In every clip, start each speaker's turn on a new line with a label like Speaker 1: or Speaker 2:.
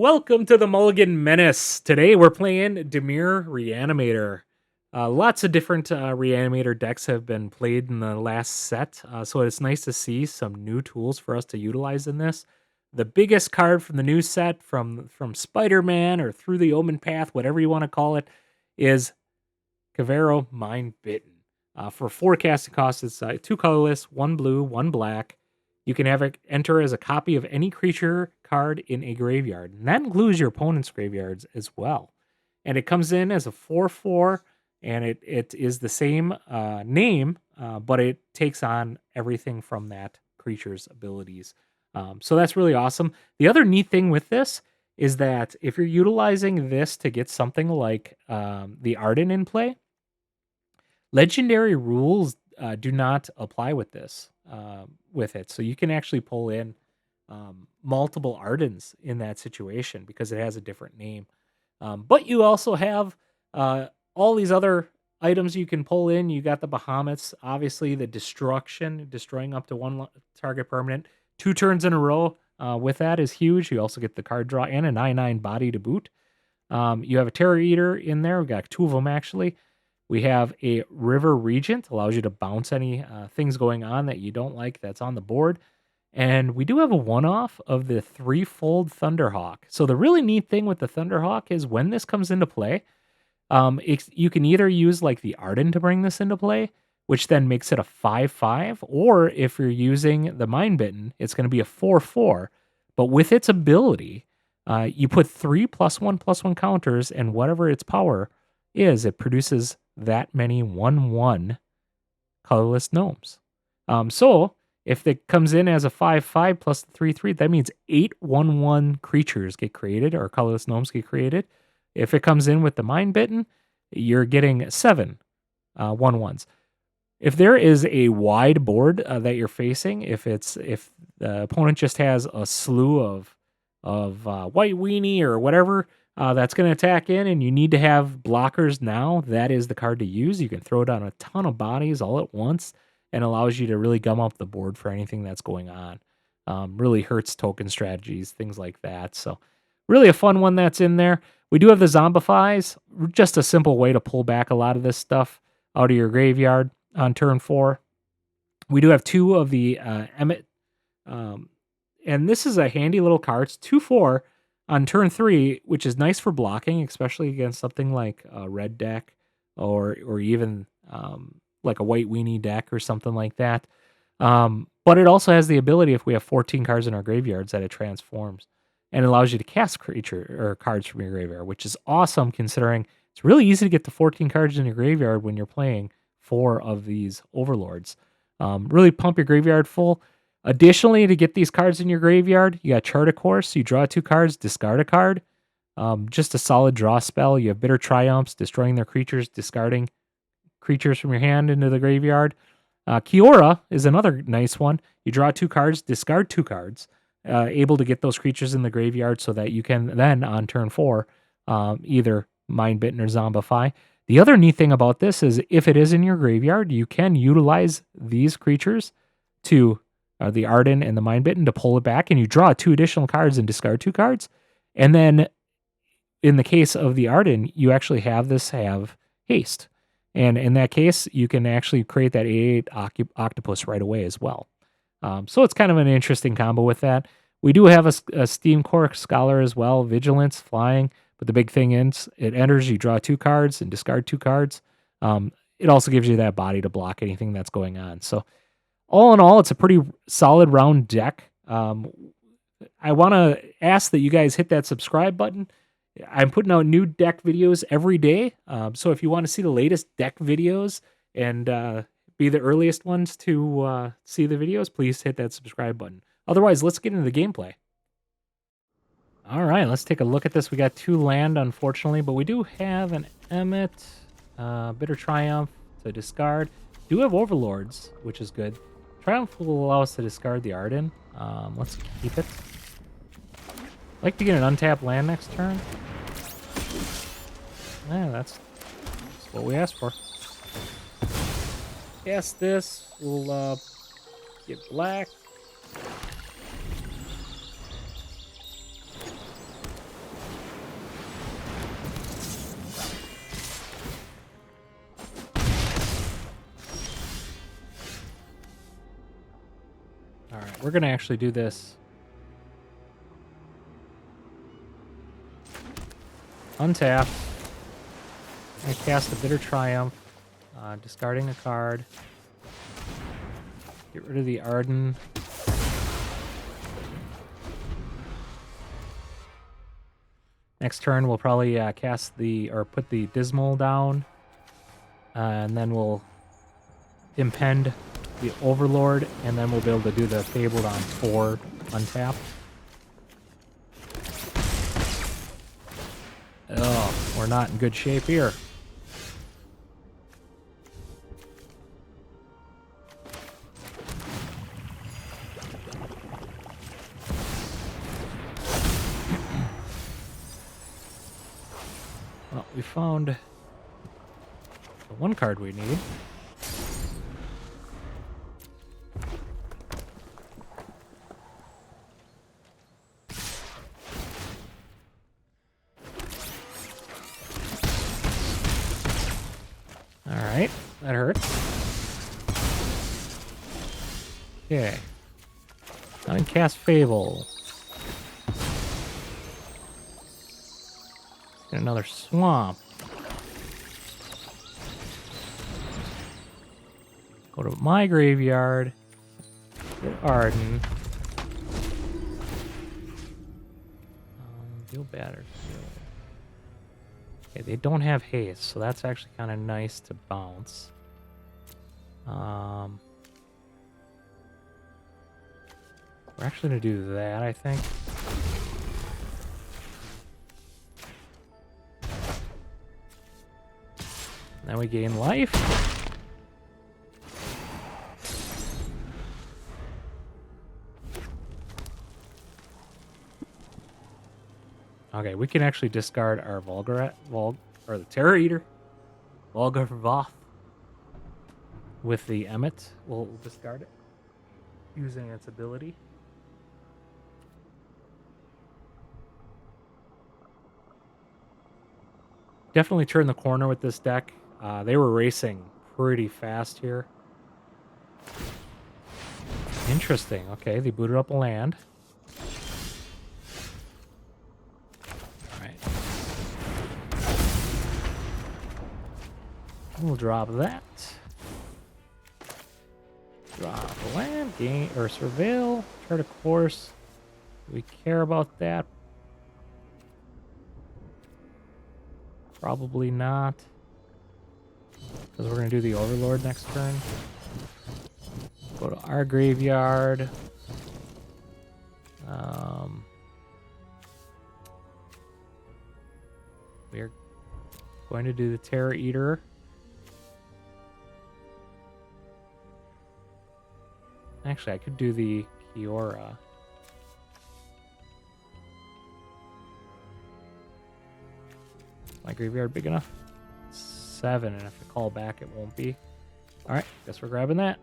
Speaker 1: Welcome to the Mulligan Menace. Today we're playing Dimir Reanimator. Lots of different Reanimator decks have been played in the last set, so it's nice to see some new tools for us to utilize in this. The biggest card from the new set, from Spider-Man or Through the Omen Path, whatever you want to call it, is Kiora Mind Bitten. For forecasting costs, it's 2 colorless, 1 blue, 1 black. You can have it enter as a copy of any creature card in a graveyard. And that includes your opponent's graveyards as well. And it comes in as a 4/4, and it is the same name, but it takes on everything from that creature's abilities. So that's really awesome. The other neat thing with this is that if you're utilizing this to get something like the Arden in play, legendary rules do not apply with this with it. So you can actually pull in multiple Ardens in that situation because it has a different name. But you also have all these other items you can pull in. You got the Bahamut's, obviously the destruction, destroying up to one target permanent. 2 turns in a row with that is huge. You also get the card draw and a 9/9 body to boot. You have a Terror Eater in there. We got 2 of them actually. We have a River Regent, allows you to bounce any things going on that you don't like that's on the board. And we do have a one-off of the 3-fold Thunderhawk. So the really neat thing with the Thunderhawk is when this comes into play, you can either use like the Arden to bring this into play, which then makes it a 5/5, or if you're using the Mind Bitten, it's going to be a 4/4. But with its ability, you put 3 +1/+1 counters, and whatever its power is, it produces that many 1/1 colorless gnomes. So if it comes in as a 5/5 plus the 3/3, that means 8 1/1 creatures get created, or colorless gnomes get created. If it comes in with the Mind Bitten, you're getting 7 1/1s. If there is a wide board that you're facing, if the opponent just has a slew of White Weenie or whatever that's going to attack in, and you need to have blockers now, that is the card to use. You can throw down a ton of bodies all at once and allows you to really gum up the board for anything that's going on. Really hurts token strategies, things like that. So really a fun one that's in there. We do have the Zombifies, just a simple way to pull back a lot of this stuff out of your graveyard on turn 4. We do have 2 of the Emmet, and this is a handy little card. It's 2/4 on turn 3, which is nice for blocking, especially against something like a red deck or even like a White Weenie deck or something like that. But it also has the ability, if we have 14 cards in our graveyards, that it transforms and allows you to cast creature or cards from your graveyard, which is awesome considering it's really easy to get to 14 cards in your graveyard when you're playing 4 of these overlords. Really pump your graveyard full. Additionally, to get these cards in your graveyard, you got Chart a Course. You draw 2 cards, discard a card. Just a solid draw spell. You have Bitter Triumphs, destroying their creatures, discarding creatures from your hand into the graveyard. Kiora is another nice one. You draw 2 cards, discard 2 cards, able to get those creatures in the graveyard so that you can then, on turn 4, either Mind Bitten or Zombify. The other neat thing about this is if it is in your graveyard, you can utilize these creatures to the Arden and the Mind Bitten to pull it back, and you draw 2 additional cards and discard 2 cards. And then in the case of the Arden, you actually have haste. And in that case, you can actually create that 8/8 octopus right away as well. So it's kind of an interesting combo with that. We do have a Steam Core Scholar as well, Vigilance, Flying, but the big thing is it enters, you draw 2 cards and discard 2 cards. It also gives you that body to block anything that's going on. So all in all, it's a pretty solid round deck. I want to ask that you guys hit that subscribe button. I'm putting out new deck videos every day. So if you want to see the latest deck videos and be the earliest ones to see the videos, please hit that subscribe button. Otherwise, let's get into the gameplay. All right, let's take a look at this. We got 2 land, unfortunately, but we do have an Emmet, Bitter Triumph to discard. Do have Overlords, which is good. Triumph will allow us to discard the Arden. Let's keep it. I'd like to get an untapped land next turn. Yeah, that's what we asked for. Cast this. We'll get black. Alright, we're going to actually do this. Untap. I cast a Bitter Triumph, discarding a card. Get rid of the Arden. Next turn, we'll probably put the Dismal down, and then we'll impend the Overlord, and then we'll be able to do the Fabled on 4 untap. Oh, we're not in good shape here. Well, we found the one card we need. Alright, that hurts. Okay. Now I can cast Fable. Get another swamp. Go to my graveyard. Get Arden. Deal Batters. Okay, they don't have haste, so that's actually kind of nice to bounce. We're actually going to do that, I think. Then we gain life. Okay, we can actually discard our the Terror Eater, Volgarvoth, with the Emmet. We'll discard it using its ability. Definitely turn the corner with this deck. They were racing pretty fast here. Interesting. Okay, they booted up a land. Alright. We'll drop that. Drop a land, gain, or surveil, chart a course. Do we care about that? Probably not. Because we're going to do the Overlord next turn. Go to our graveyard. We're going to do the Terror Eater. Actually, I could do the Kiora. My graveyard big enough? 7, and if I call back, it won't be. Alright, guess we're grabbing that.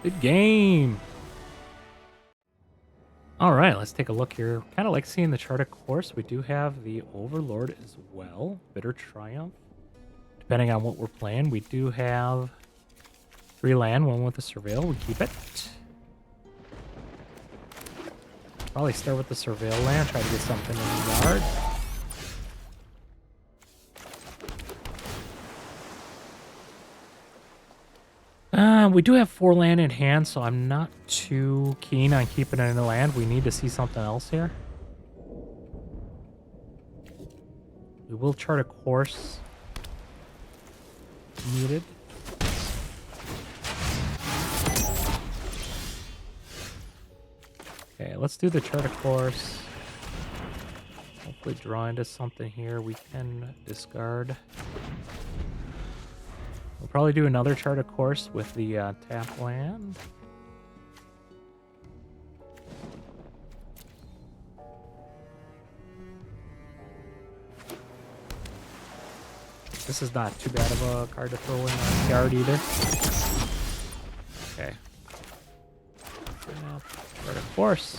Speaker 1: Good game! Alright, let's take a look here. Kind of like seeing the chart of course. We do have the Overlord as well. Bitter Triumph. Depending on what we're playing, we do have 3 land, 1 with a Surveil. We keep it. Probably start with the Surveil land, try to get something in the yard. We do have 4 land in hand, so I'm not too keen on keeping it in the land. We need to see something else here. We will chart a course. Needed. Okay, let's do the chart of course. Hopefully draw into something here we can discard. We'll probably do another chart of course with the tap land. This is not too bad of a card to throw in the yard either. Okay. Chart of course.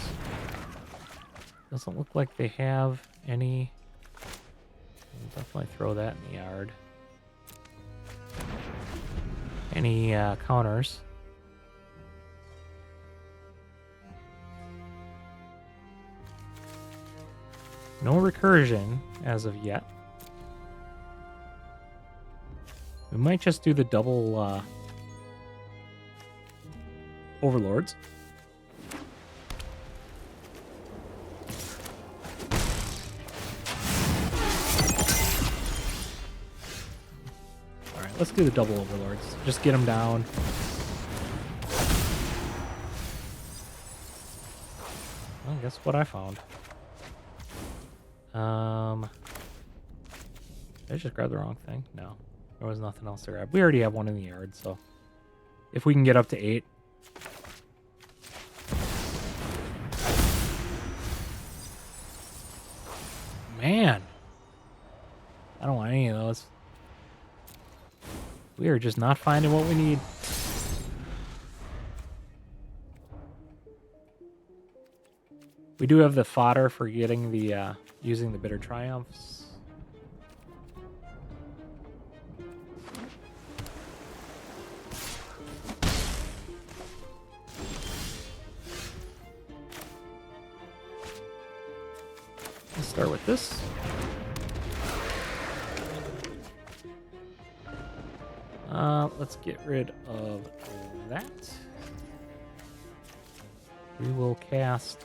Speaker 1: Doesn't look like they have any. We'll definitely throw that in the yard. Any counters. No recursion as of yet. We might just do the double overlords. All right, let's do the double overlords. Just get them down. Well, guess what I found? Did I just grab the wrong thing? No. There was nothing else to grab. We already have one in the yard, so if we can get up to 8. Man. I don't want any of those. We are just not finding what we need. We do have the fodder for getting the using the Bitter Triumphs. Let's start with this. Let's get rid of that. We will cast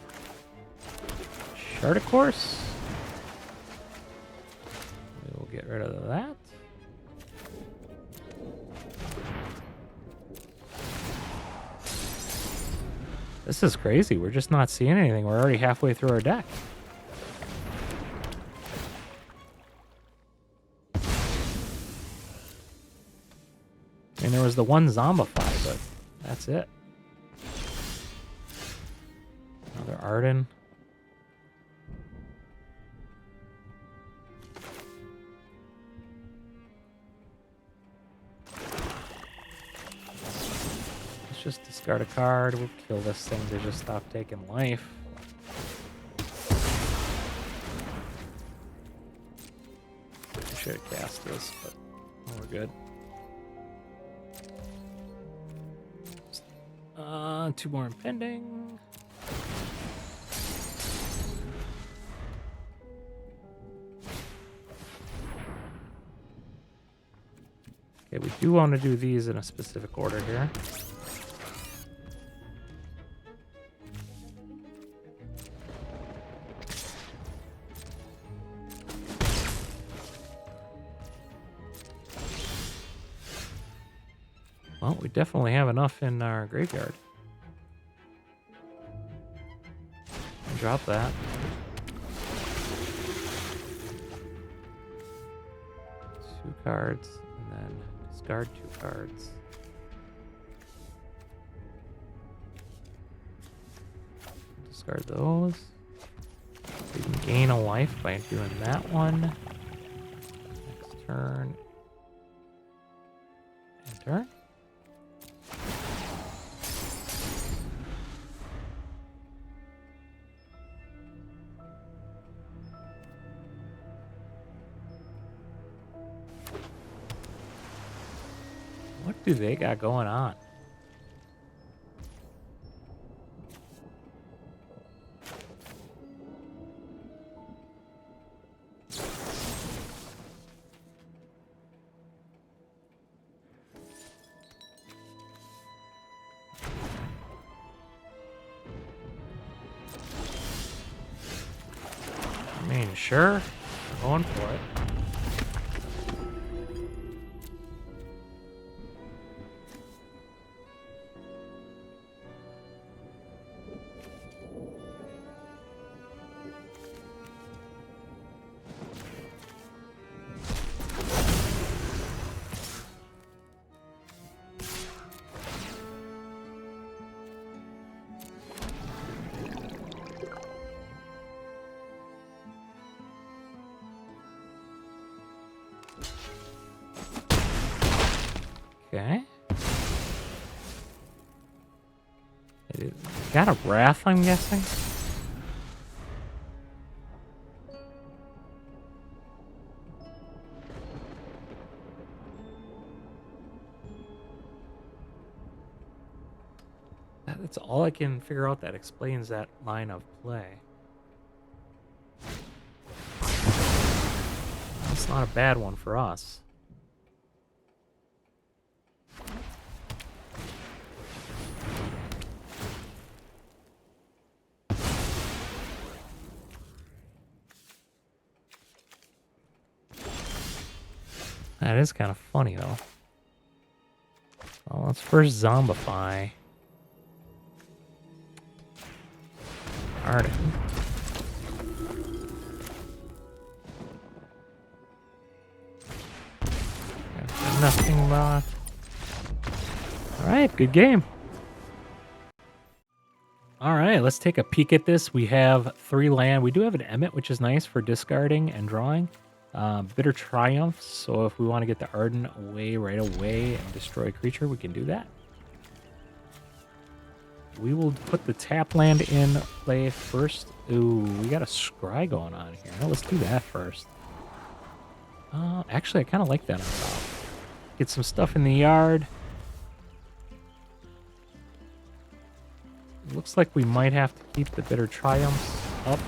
Speaker 1: Shard of Course. We will get rid of that. This is crazy. We're just not seeing anything. We're already halfway through our deck. I mean, there was the one Zombify, but that's it. Another Arden. Let's just discard a card. We'll kill this thing to just stop taking life. We should have cast this, but we're good. 2 more impending. Okay, we do want to do these in a specific order here. Well, we definitely have enough in our graveyard. Drop that. 2 cards, and then discard 2 cards. Discard those. We can gain a life by doing that one. Next turn. Enter. What do they got going on? I mean, sure, going for it. Okay. Got a Wrath, I'm guessing? That's all I can figure out that explains that line of play. That's not a bad one for us. That is kind of funny, though. Well, let's first zombify Arden. Nothing left. Alright, good game. Alright, let's take a peek at this. We have 3 land. We do have an Emmet, which is nice for discarding and drawing. Bitter Triumph, so if we want to get the Arden away right away and destroy a creature, we can do that. We will put the tap land in play first. Ooh, we got a scry going on here. Let's do that first. Actually, I kind of like that on top. Get some stuff in the yard. Looks like we might have to keep the Bitter Triumphs up.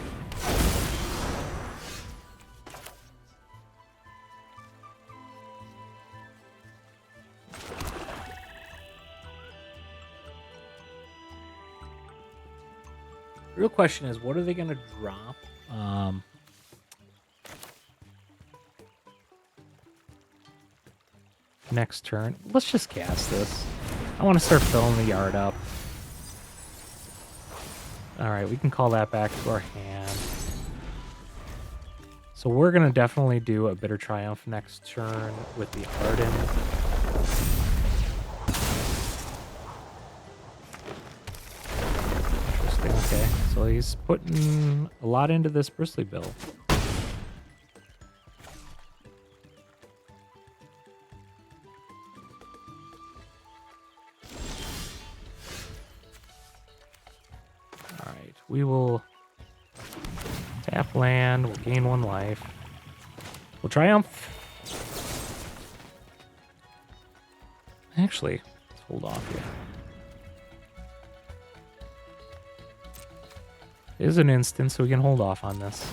Speaker 1: Real question is, what are they going to drop? Next turn. Let's just cast this. I want to start filling the yard up. Alright, we can call that back to our hand. So we're going to definitely do a Bitter Triumph next turn with the Arden. Interesting, okay. So he's putting a lot into this Bristly Bill. Alright, we will tap land, we'll gain 1 life. We'll Triumph. Actually, let's hold off here. It is an instant, so we can hold off on this.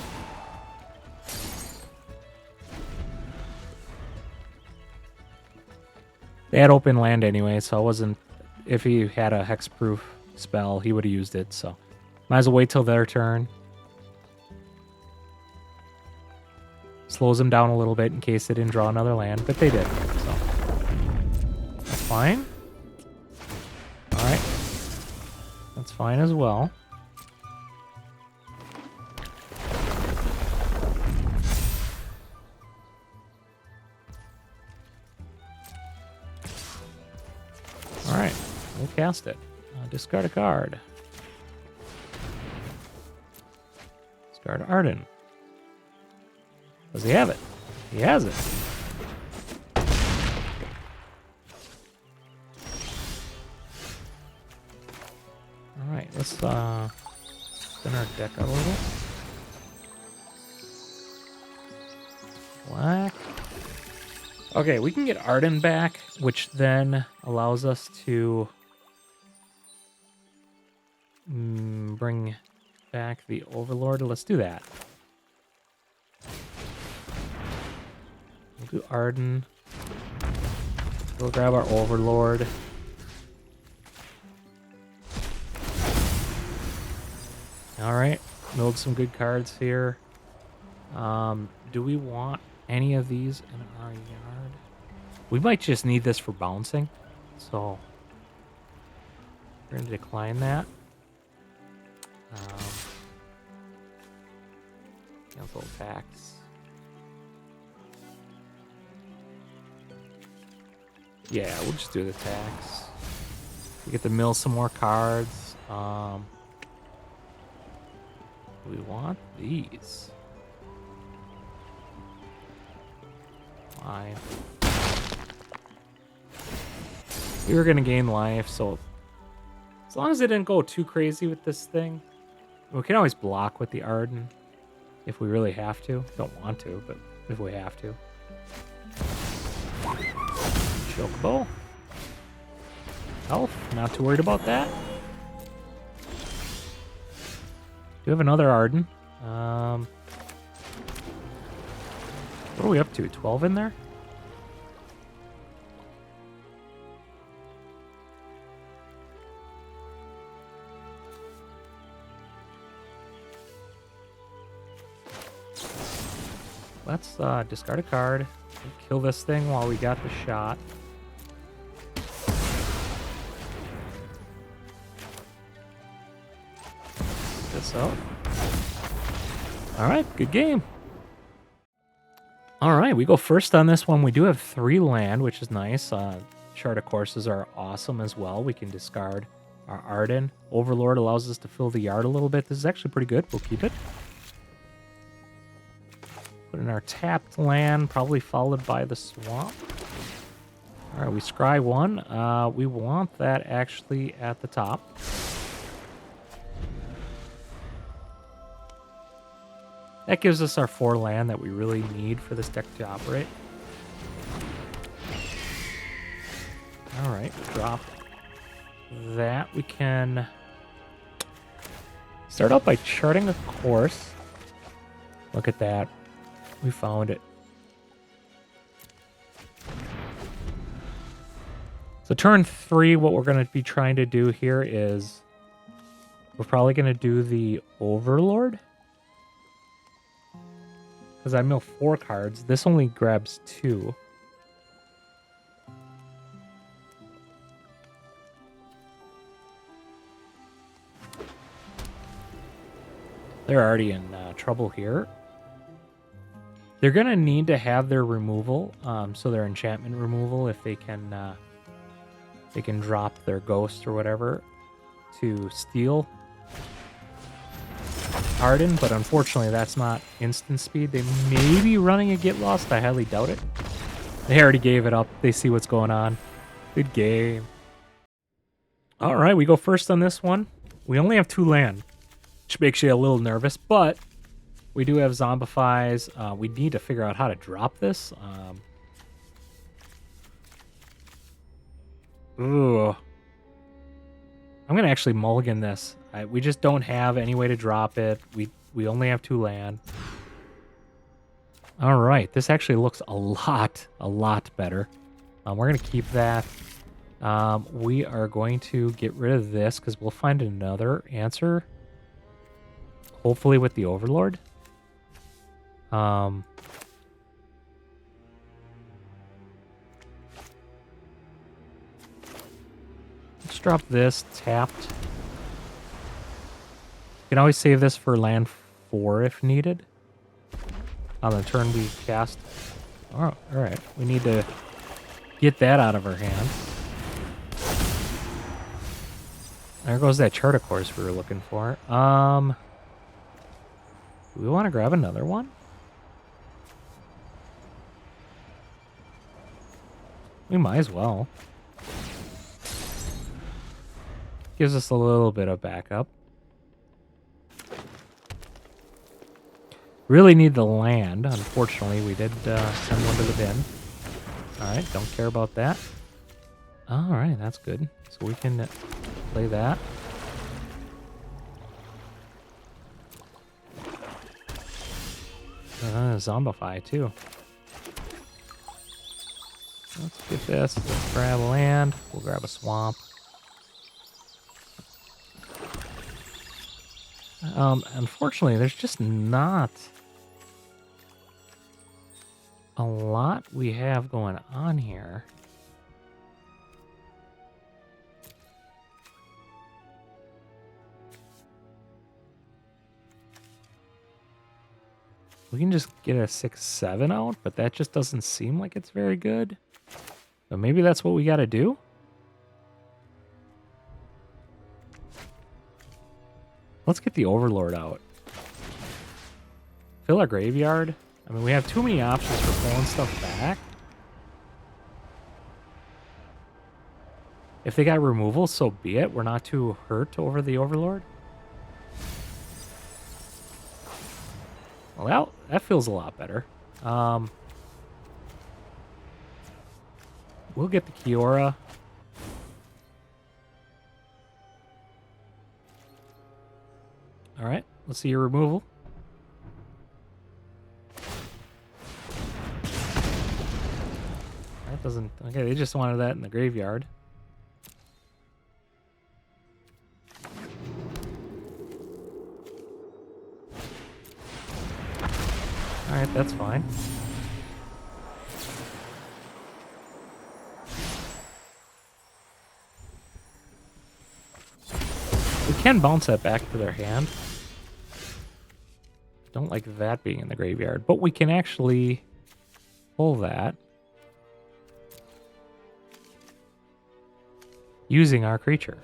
Speaker 1: They had open land anyway, so I wasn't... If he had a hexproof spell, he would have used it, so... Might as well wait till their turn. Slows them down a little bit in case they didn't draw another land, but they did, so... That's fine. Alright. That's fine as well. Alright, we'll cast it. Discard a card. Discard Arden. Does he have it? He has it. Alright, let's spin our deck a little. Black. Okay, we can get Arden back, which then allows us to bring back the Overlord. Let's do that. We'll do Arden. We'll grab our Overlord. Alright, build some good cards here. Do we want any of these in our yard? We might just need this for bouncing, so we're going to decline that. Cancel attacks. Yeah, we'll just do the attacks. We get to mill some more cards. We want these. Fine. We were gonna gain life, so as long as it didn't go too crazy with this thing, we can always block with the Arden if we really have to. Don't want to, but if we have to. Chocobo. Health, not too worried about that. Do have another Arden. What are we up to? 12 in there? Let's discard a card. Kill this thing while we got the shot. This out. Alright, good game. Alright, we go first on this one. We do have 3 land, which is nice. Chart of Courses are awesome as well. We can discard our Arden. Overlord allows us to fill the yard a little bit. This is actually pretty good. We'll keep it. Put in our tapped land, probably followed by the swamp. All right, we scry 1. We want that actually at the top. That gives us our 4 land that we really need for this deck to operate. All right, drop that. We can start out by charting a course. Look at that. We found it. So turn 3, what we're going to be trying to do here is we're probably going to do the Overlord. Because I mill 4 cards. This only grabs 2. They're already in trouble here. They're going to need to have their removal, so their enchantment removal, if they can drop their ghost or whatever to steal Arden, but unfortunately that's not instant speed. They may be running a Get Lost. I highly doubt it. They already gave it up. They see what's going on. Good game. All right, we go first on this one. We only have 2 land, which makes you a little nervous, but we do have Zombifies. We need to figure out how to drop this. Ooh. I'm going to actually mulligan this. We just don't have any way to drop it. We only have 2 land. All right. This actually looks a lot better. We're going to keep that. We are going to get rid of this because we'll find another answer. Hopefully with the Overlord. Let's drop this tapped. You can always save this for land 4 if needed. On the turn we cast. Oh, all right. We need to get that out of our hand. There goes that chart of course we were looking for. Do we want to grab another one? We might as well. Gives us a little bit of backup. Really need the land. Unfortunately, we did send one to the bin. Alright, don't care about that. Alright, that's good. So we can play that. Zombify, too. Let's get this. Let's grab a land. We'll grab a swamp. Unfortunately, there's just not a lot we have going on here. We can just get a 6/7 out, but that just doesn't seem like it's very good. But maybe that's what we got to do. Let's get the Overlord out. Fill our graveyard. I mean, we have too many options for pulling stuff back. If they got removal, so be it. We're not too hurt over the Overlord. Well, that feels a lot better. We'll get the Kiora. All right, Let's see your removal. That doesn't... Okay, they just wanted that in the graveyard. Alright, that's fine. We can bounce that back to their hand. Don't like that being in the graveyard, but we can actually pull that using our creature,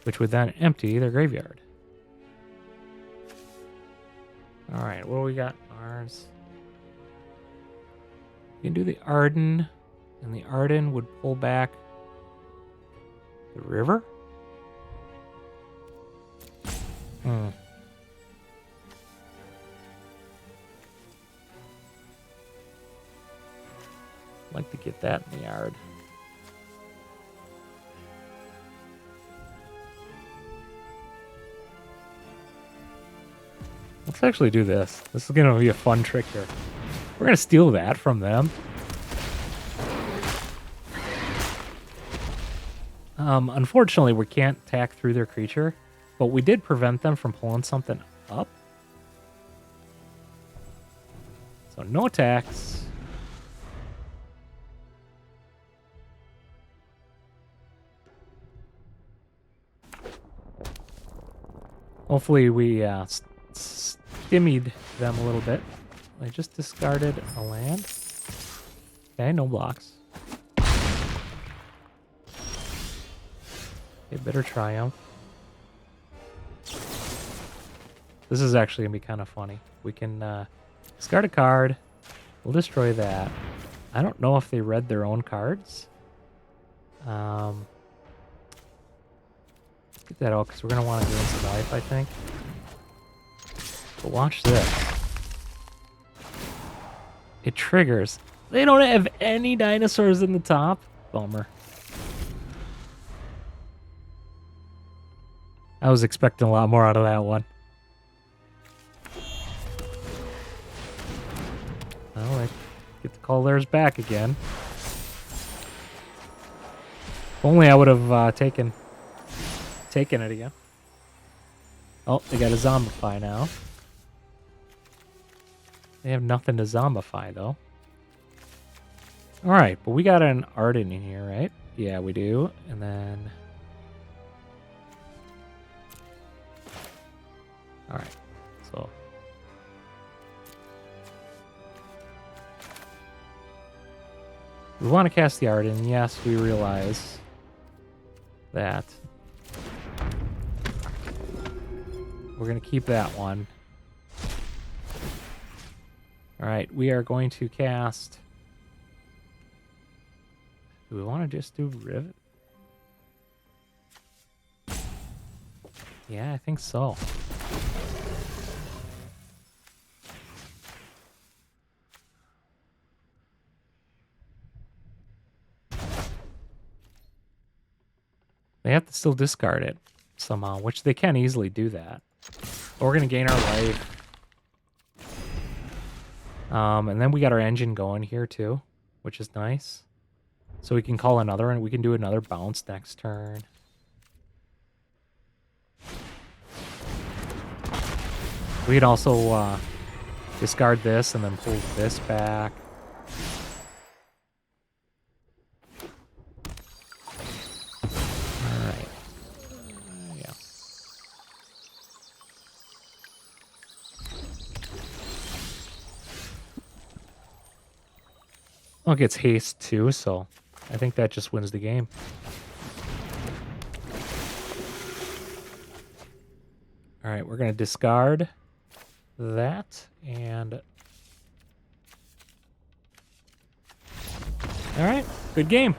Speaker 1: which would then empty their graveyard. All right, what do we got? Ours. We can do the Arden, and the Arden would pull back the river. Like to get that in the yard. Let's actually do this. This is going to be a fun trick here. We're going to steal that from them. Unfortunately, we can't attack through their creature, but we did prevent them from pulling something up. So no attacks. Hopefully we stymied them a little bit. I just discarded a land. Okay, no blocks. A bitter triumph. This is actually going to be kind of funny. We can discard a card. We'll destroy that. I don't know if they read their own cards. Get that out because we're going to want to gain some life, I think. But watch this. It triggers. They don't have any dinosaurs in the top. Bummer. I was expecting a lot more out of that one. Well, I get to call theirs back again. If only I would have taken it again. Oh, they got a zombify now. They have nothing to zombify, though. Alright, but we got an Arden in here, right? Yeah, we do. And then... Alright, so... We want to cast the Arden. Yes, we realize that. We're going to keep that one. Alright, we are going to cast... Do we want to just do Rivet? Yeah, I think so. They have to still discard it somehow, which they can easily do that. But we're going to gain our life. And then we got our engine going here too, which is nice. So we can call another, and we can do another bounce next turn. We could also discard this and then pull this back. Alright. Yeah. Well, it gets haste too, so I think that just wins the game. All right, we're going to discard that and... All right, good game.